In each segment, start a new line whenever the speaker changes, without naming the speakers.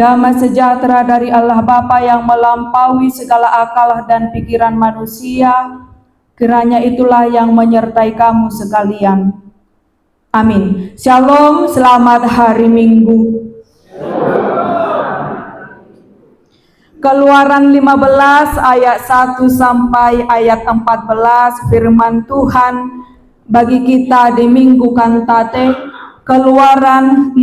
Damai sejahtera dari Allah Bapa yang melampaui segala akal dan pikiran manusia, kiranya itulah yang menyertai kamu sekalian. Amin. Shalom, selamat hari Minggu. Keluaran 15 ayat 1 sampai ayat 14, firman Tuhan bagi kita di Minggu Kantate. Keluaran 15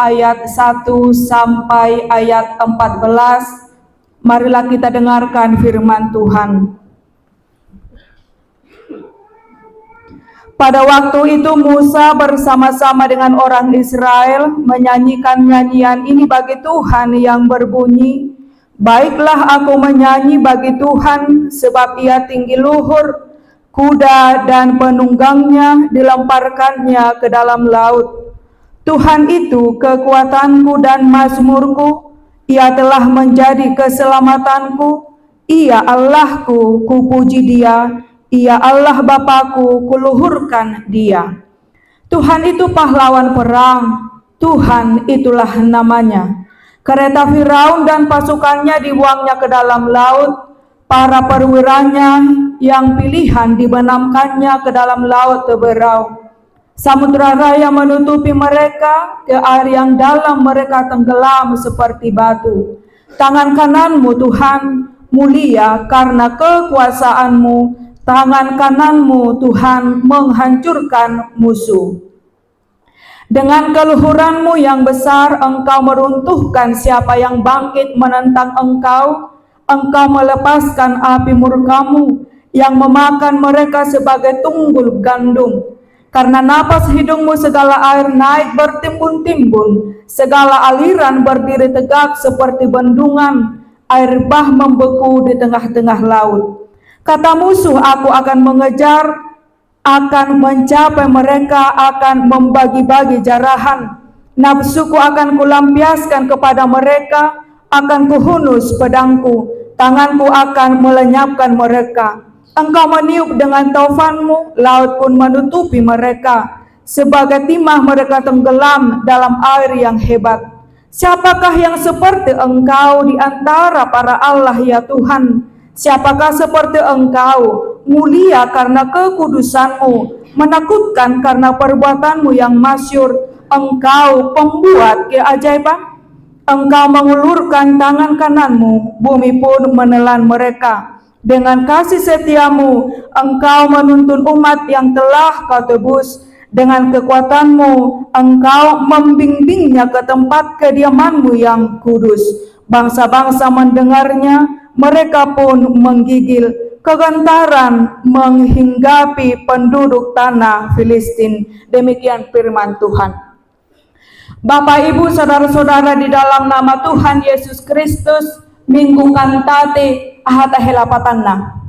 ayat 1 sampai ayat 14. Marilah kita dengarkan firman Tuhan. Pada waktu itu Musa bersama-sama dengan orang Israel menyanyikan nyanyian ini bagi Tuhan yang berbunyi, "Baiklah aku menyanyi bagi Tuhan, sebab Ia tinggi luhur. Kuda dan penunggangnya dilemparkannya ke dalam laut. Tuhan itu kekuatanku dan mazmurku, Ia telah menjadi keselamatanku. Ia Allahku, kupuji Dia. Ia Allah Bapakku, kuluhurkan Dia." Tuhan itu pahlawan perang, Tuhan itulah namanya. Kereta Firaun dan pasukannya dibuangnya ke dalam laut. Para perwiranya yang pilihan dibenamkannya ke dalam laut teberau. Samudra raya menutupi mereka, ke air yang dalam mereka tenggelam seperti batu. Tangan kananmu Tuhan mulia karena kekuasaanmu, tangan kananmu Tuhan menghancurkan musuh. Dengan keluhuranmu yang besar engkau meruntuhkan siapa yang bangkit menentang engkau. Engkau melepaskan api murkamu yang memakan mereka sebagai tunggul gandum. Karena napas hidungmu segala air naik bertimbun-timbun, segala aliran berdiri tegak seperti bendungan, air bah membeku di tengah-tengah laut. Kata musuh, aku akan mengejar, akan mencapai mereka, akan membagi-bagi jarahan. Nafsuku akan kulampiaskan kepada mereka, akan kuhunus pedangku, tanganku akan melenyapkan mereka. Engkau meniup dengan taufanmu, laut pun menutupi mereka. Sebagai timah mereka tenggelam dalam air yang hebat. Siapakah yang seperti engkau di antara para Allah ya Tuhan? Siapakah seperti engkau, mulia karena kekudusanmu, menakutkan karena perbuatanmu yang masyhur. Engkau pembuat keajaiban. Engkau mengulurkan tangan kananmu, bumi pun menelan mereka. Dengan kasih setiamu, engkau menuntun umat yang telah kau tebus. Dengan kekuatanmu, engkau membimbingnya ke tempat kediamanmu yang kudus. Bangsa-bangsa mendengarnya, mereka pun menggigil. Kegantaran menghinggapi penduduk tanah Filistin. Demikian firman Tuhan. Bapak, Ibu, saudara-saudara di dalam nama Tuhan Yesus Kristus, Minggu Kantate ahata helapatanna.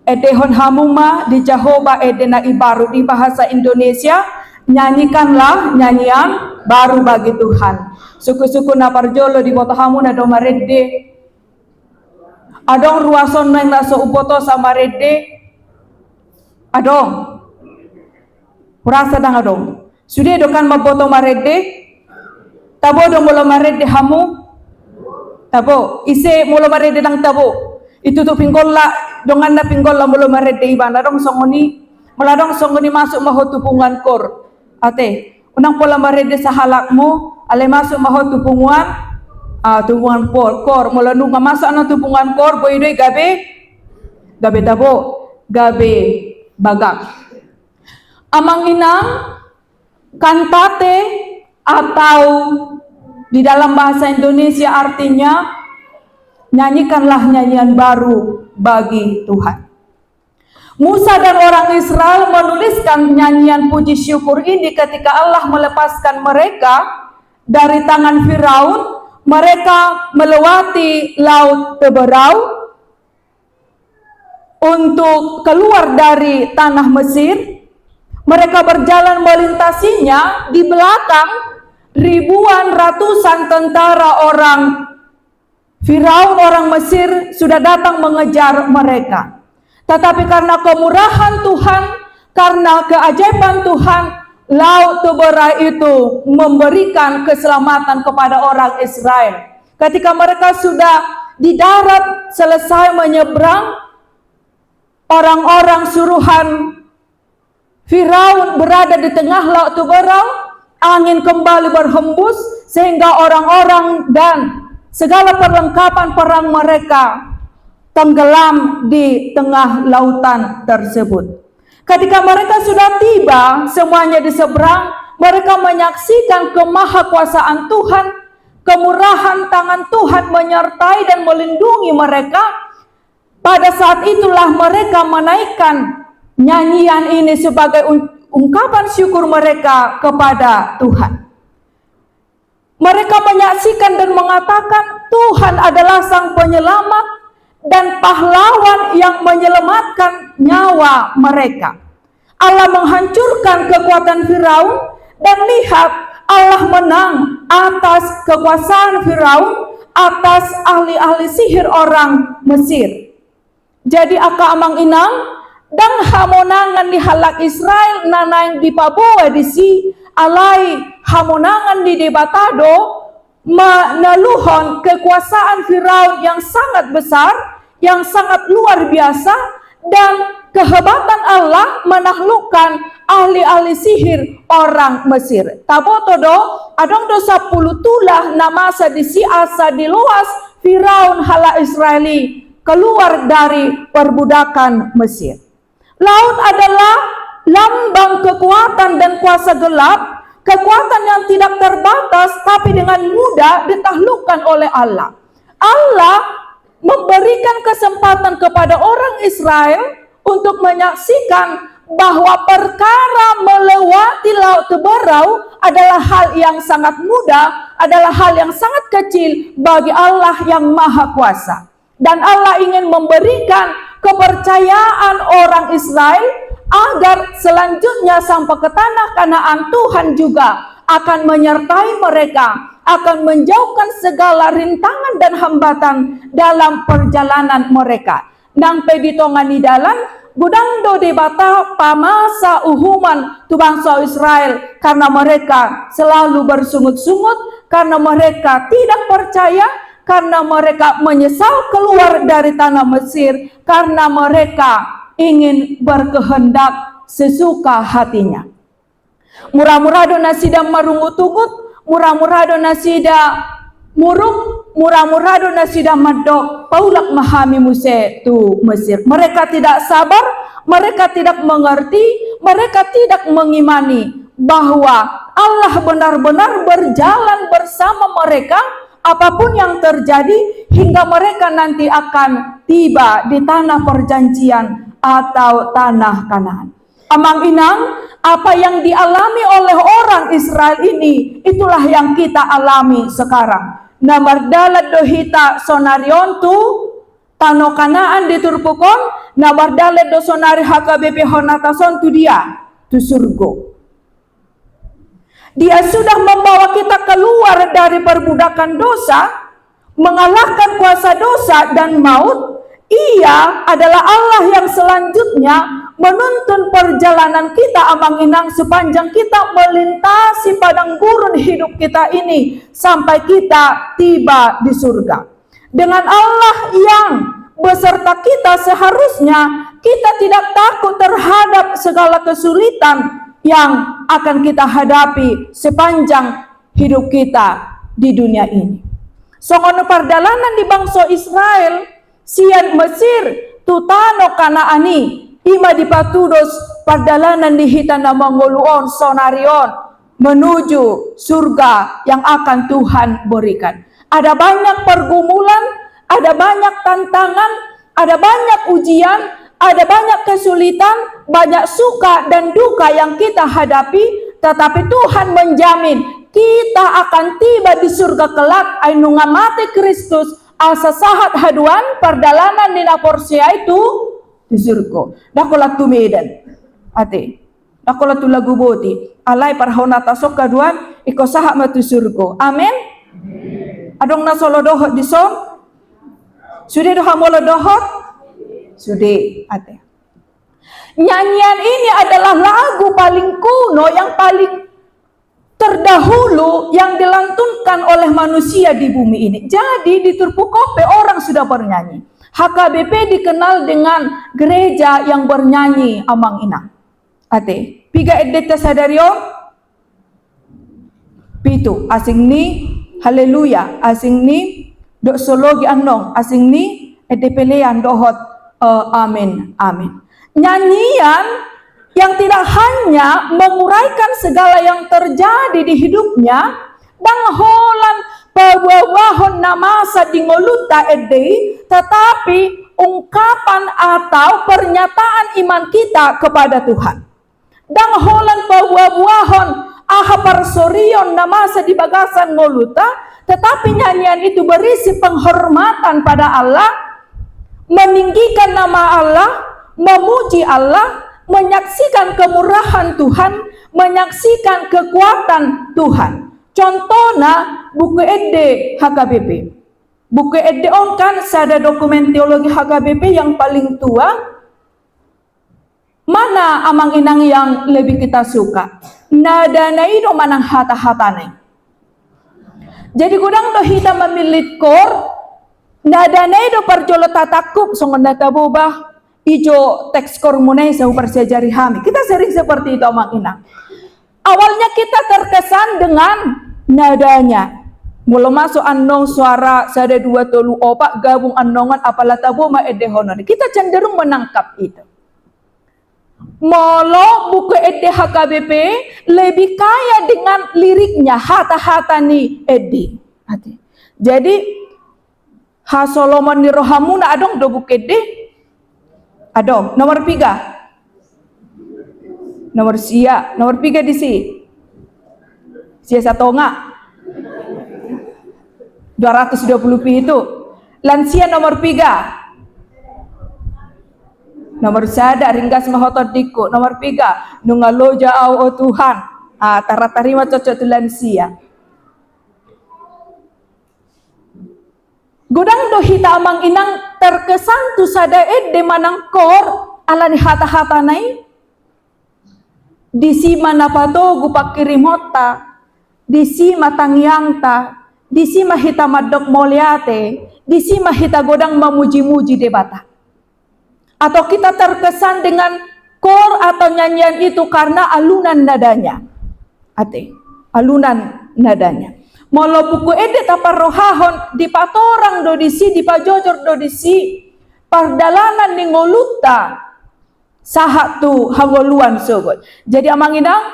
Edehon hamuma di Jahoba edena ibaru di bahasa Indonesia, nyanyikanlah nyanyian baru bagi Tuhan. Suku-suku na parjolo di botahamu na domaredde. Adong ruason na naso upoto sama redde. Adong. Kurasa dang adong. Sudah dokan maboto marede, tabo do mulo marede hamu, tabo ise mulo marede dang tabo. Itu tu pinggola dongan na pinggola mulo marede iban. Ladong songoni, meladong songoni masuk maho tupungan kor. Ate, unang pola marede sa halakmu, ale masuk maho tupungan, tupungan kor. Mula nung masuk na tupungan kor, boy doy gabe tabo, gabe bagak. Amang inang kantate atau di dalam bahasa Indonesia artinya nyanyikanlah nyanyian baru bagi Tuhan. Musa dan orang Israel menuliskan nyanyian puji syukur ini ketika Allah melepaskan mereka dari tangan Firaun. Mereka melewati laut Teberau untuk keluar dari tanah Mesir. Mereka berjalan melintasinya, di belakang ribuan ratusan tentara orang Firaun, orang Mesir sudah datang mengejar mereka. Tetapi karena kemurahan Tuhan, karena keajaiban Tuhan, Laut Tubera itu memberikan keselamatan kepada orang Israel. Ketika mereka sudah di darat selesai menyeberang, orang-orang suruhan Firaun berada di tengah Laut Tubera, angin kembali berhembus sehingga orang-orang dan segala perlengkapan perang mereka tenggelam di tengah lautan tersebut. Ketika mereka sudah tiba, semuanya di seberang, mereka menyaksikan kemahakuasaan Tuhan, kemurahan tangan Tuhan menyertai dan melindungi mereka. Pada saat itulah mereka menaikkan nyanyian ini sebagai ungkapan syukur mereka kepada Tuhan. Mereka menyaksikan dan mengatakan Tuhan adalah sang penyelamat dan pahlawan yang menyelamatkan nyawa mereka. Allah menghancurkan kekuatan Firaun, dan lihat, Allah menang atas kekuasaan Firaun, atas ahli-ahli sihir orang Mesir. Jadi aka amang inang dan hamonangan di halak Israel nanaing di Papua di si alai hamonangan di debatado meneluhon kekuasaan Firaun yang sangat besar, yang sangat luar biasa, dan kehebatan Allah menaklukkan ahli-ahli sihir orang Mesir. Tabotodo adong dosa puluh tulah namasa di si asa di luas Firaun hala Israeli keluar dari perbudakan Mesir. Laut adalah lambang kekuatan dan kuasa gelap, kekuatan yang tidak terbatas tapi dengan mudah ditaklukkan oleh Allah. Allah memberikan kesempatan kepada orang Israel untuk menyaksikan bahwa perkara melewati Laut Teberau adalah hal yang sangat mudah, adalah hal yang sangat kecil bagi Allah yang Maha Kuasa. Dan Allah ingin memberikan kepercayaan orang Israel agar selanjutnya sampai ke tanah Kanaan, Tuhan juga akan menyertai mereka, akan menjauhkan segala rintangan dan hambatan dalam perjalanan mereka. Nang peditongan di dalam gudang do debata pamasa uhuman tu bangsa Israel karena mereka selalu bersungut-sungut, karena mereka tidak percaya, karena mereka menyesal keluar dari tanah Mesir, karena mereka ingin berkehendak sesuka hatinya. Murah-murah do nasida marungut-ungut, murah-murah do nasida murung, murah-murah do nasida madok, paulak mahami muse tu Mesir. Mereka tidak sabar, mereka tidak mengerti, mereka tidak mengimani bahwa Allah benar-benar berjalan bersama mereka apapun yang terjadi hingga mereka nanti akan tiba di tanah perjanjian atau tanah Kanaan. Amang inang, apa yang dialami oleh orang Israel ini, itulah yang kita alami sekarang. Namardalat dohita sonarion tu tano Kanaan diturpukon, namardalat do sonari HKBP honatason tu dia, tu surgo. Dia sudah membawa kita keluar dari perbudakan dosa, mengalahkan kuasa dosa dan maut. Ia adalah Allah yang selanjutnya menuntun perjalanan kita amang inang sepanjang kita melintasi padang gurun hidup kita ini sampai kita tiba di surga. Dengan Allah yang beserta kita, seharusnya kita tidak takut terhadap segala kesulitan yang akan kita hadapi sepanjang hidup kita di dunia ini. Songono perjalanan di bangsa Israel, sian Mesir, tutano Kanaani, ima dipatudos perjalanan di hitana mangoluon sonarion menuju surga yang akan Tuhan berikan. Ada banyak pergumulan, ada banyak tantangan, ada banyak ujian, ada banyak kesulitan, banyak suka dan duka yang kita hadapi, tetapi Tuhan menjamin kita akan tiba di surga kelak ainu ngamati Kristus asa sahat haduan perjalanan di Naporsia itu di surga. Dakola tumedan ate dakola tu lagu boti alai parhona tasok kaduan iko sahat matu surga. Amin. Adong nasolo dohot di som sudah doha molo dohot sudah ate. Nyanyian ini adalah lagu paling kuno, yang paling terdahulu yang dilantunkan oleh manusia di bumi ini. Jadi di Turpu Kope orang sudah bernyanyi. HKBP dikenal dengan gereja yang bernyanyi amang inang. Ate, piga edeta sadario, pitu, asing ni, haleluya, asing ni, doksologi anong, asing ni, edepelean dohot, amin, amin. Nyanyian yang tidak hanya menguraikan segala yang terjadi di hidupnya, dan holan pawawahon namasa di ngoluta edei, tetapi ungkapan atau pernyataan iman kita kepada Tuhan. Dan holan pawawahon aha parsorion namasa di bagasan ngoluta, tetapi nyanyian itu berisi penghormatan pada Allah, meninggikan nama Allah, memuji Allah, menyaksikan kemurahan Tuhan, menyaksikan kekuatan Tuhan. Contohnya buku Ede HKBP. Buku Ede kan ada dokumen teologi HKBP yang paling tua. Mana amang inang yang lebih kita suka? Nada naido manang hata-hatane. Jadi kudang do hita memilit kor, nada naido parjolo tatakup songon data bobah. Ijo teks kormunai saya persejari hami. Kita sering seperti itu amang inang. Awalnya kita terkesan dengan nadanya. Mula masuk annong suara sada dua tolu opak gabung annongan apalah tabo ma edehonor. Kita cenderung menangkap itu. Molo buku Ede HKBP lebih kaya dengan liriknya, hata-hata ni Ede. Jadi ha Solomon ni rohamuna adong do buku Ede. Adong, nomor 3. Nomor sia, nomor 3 di si. Sia satonga. 220 pi itu. Lansia nomor 3. Nomor sada ringgas mahotot diku. Nomor 3, nungaloja au o Tuhan. Tara-tarima cocok tu lansia. Godang do hita amang inang terkesan tu sada Ede manang kor ala ni hata-hata nai. Disi mana pato gupakirim hota, disi matangyangta, disi mahita madok moliate, disi mahita godang memuji-muji debata. Atau kita terkesan dengan kor atau nyanyian itu karena alunan nadanya. Alunan nadanya. Molo buku Ede tapar rohahon di patorang do disi, di pajojor do disi, pardalanan ni ngoluta sahat tu hangoluan sogot. Jadi amang inang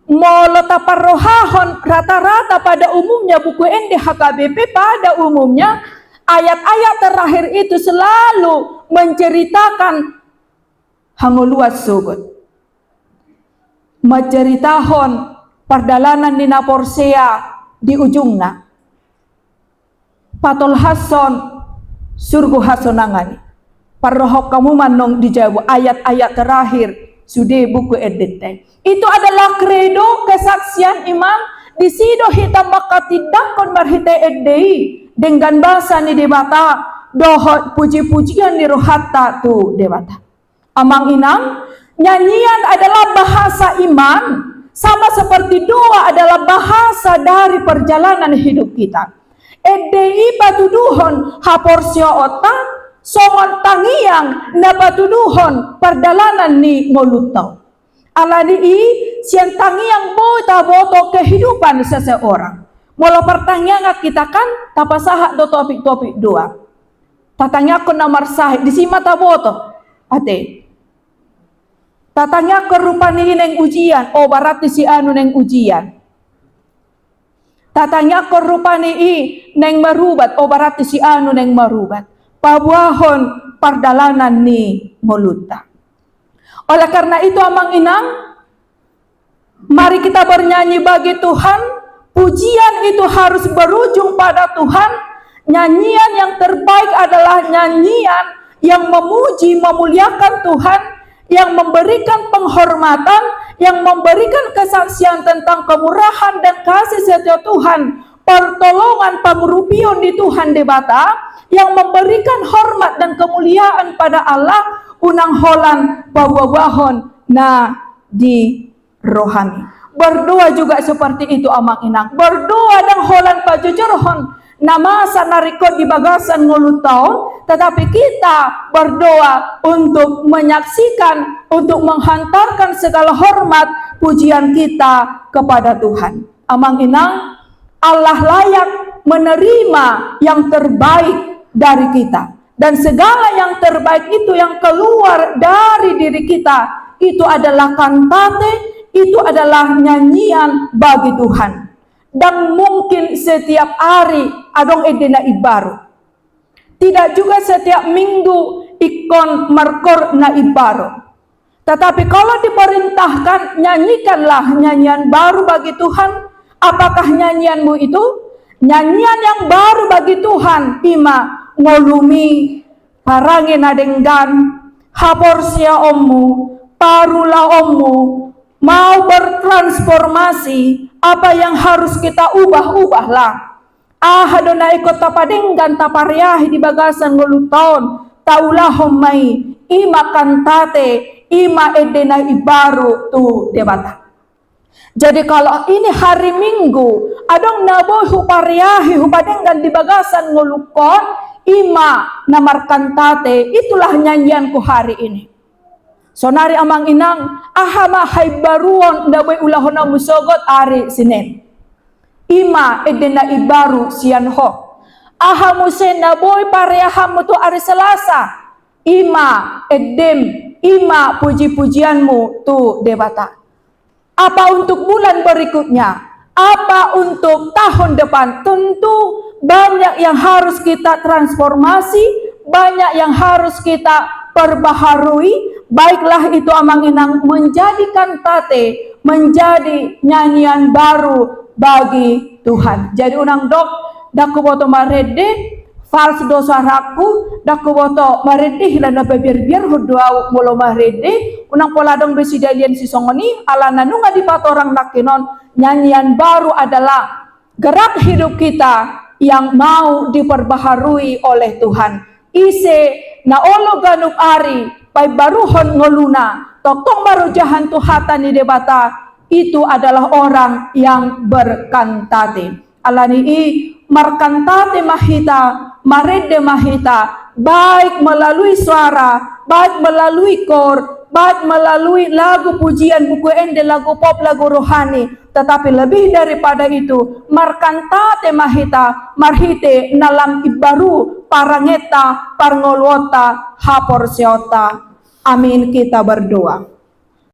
molo tapar rohahon rata-rata pada umumnya buku Ede HKBP pada umumnya ayat-ayat terakhir itu selalu menceritakan hangoluas sogot. Menceritahon pardalanan ni naporsea di ujungna. Patol hason surgu hasonangani. Parrohok kamu manong dijawab ayat-ayat terakhir sudah buku Ede. Itu adalah kredo kesaksian iman di sido hitam makatidakon marhite Ede dengan bahasa ni debata dohot puji-pujian ni rohata tu debata. Amang inang, nyanyian adalah bahasa iman, sama seperti doa adalah bahasa dari perjalanan hidup kita. Edei patuduhon haporsio otak, songon tangiang na patuduhon perdalanan ni ngolutau. Alani siang tangiang boto kehidupan seseorang. Mula pertanyaan kita kan tapasahat do topik-topik doa. Tatanya ko nomor sahih di sima taboto. Ate. Tatanya ko rupani neng ujian, oh berarti si anu neng ujian. Tatanya ko rupani neng marubat, oh berarti si anu neng marubat. Pabuahon pardalanan ni moluta. Oleh karena itu amang inang, mari kita bernyanyi bagi Tuhan. Pujian itu harus berujung pada Tuhan. Nyanyian yang terbaik adalah nyanyian yang memuji, memuliakan Tuhan, yang memberikan penghormatan, yang memberikan kesaksian tentang kemurahan dan kasih setia Tuhan, pertolongan pangrupion di Tuhan debata, yang memberikan hormat dan kemuliaan pada Allah unang holan pawawahon na di rohani. Berdoa juga seperti itu amang inang. Berdoa dan holan pajujurhon na masa narikod di bagasan ngulu taon, tetapi kita berdoa untuk menyaksikan, untuk menghantarkan segala hormat pujian kita kepada Tuhan. Amang inang, Allah layak menerima yang terbaik dari kita. Dan segala yang terbaik itu yang keluar dari diri kita, itu adalah kantate, itu adalah nyanyian bagi Tuhan. Dan mungkin setiap hari adong edena ibaru. Tidak juga setiap minggu ikon markor na ibaru. Tetapi kalau diperintahkan, nyanyikanlah nyanyian baru bagi Tuhan. Apakah nyanyianmu itu? Nyanyian yang baru bagi Tuhan. Ima ngolumi parangin adenggan haporsia ommu parula ommu, mau bertransformasi. Apa yang harus kita ubahlah. Adonai kota padenggan tapariahi di bagasan nguluton taulah homai ima kantate ima edena ibaru tu debata. Jadi kalau ini hari Minggu adong naboy hupariahi hupadenggan di bagasan ngulukon ima namar kantate, itulah nyanyianku hari ini. Sonari amang inang ahama haibaruon dawe ulahona musogot ari Senin. Ima edena ibaru sianho. Ahamu sena boy pareahamu tu ari Selasa. Ima edem ima puji-pujianmu tu debata. Apa untuk bulan berikutnya? Apa untuk tahun depan? Tentu banyak yang harus kita transformasi, banyak yang harus kita perbaharui. Baiklah itu amang inang menjadikan tate menjadi nyanyian baru bagi Tuhan. Jadi unang dok daku boto marede fals dosa raku daku boto marede hilana biar hudua molo marede unang poladong besidalian si songoni ala nanunga di patorang nakinon. Nyanyian baru adalah gerak hidup kita yang mau diperbaharui oleh Tuhan. Ise na olo ganuk ari pai baruhon ngoluna tokong marujahan tuhatan ni debata, itu adalah orang yang berkantate. Alani i markantate mahita marede mahita, baik melalui suara, baik melalui kor, baik melalui lagu pujian, buku ende, lagu pop, lagu rohani. Tetapi lebih daripada itu, markantate mahita marhite nalam ibaru parangeta parngolwota hapor seota. Amin, kita berdoa.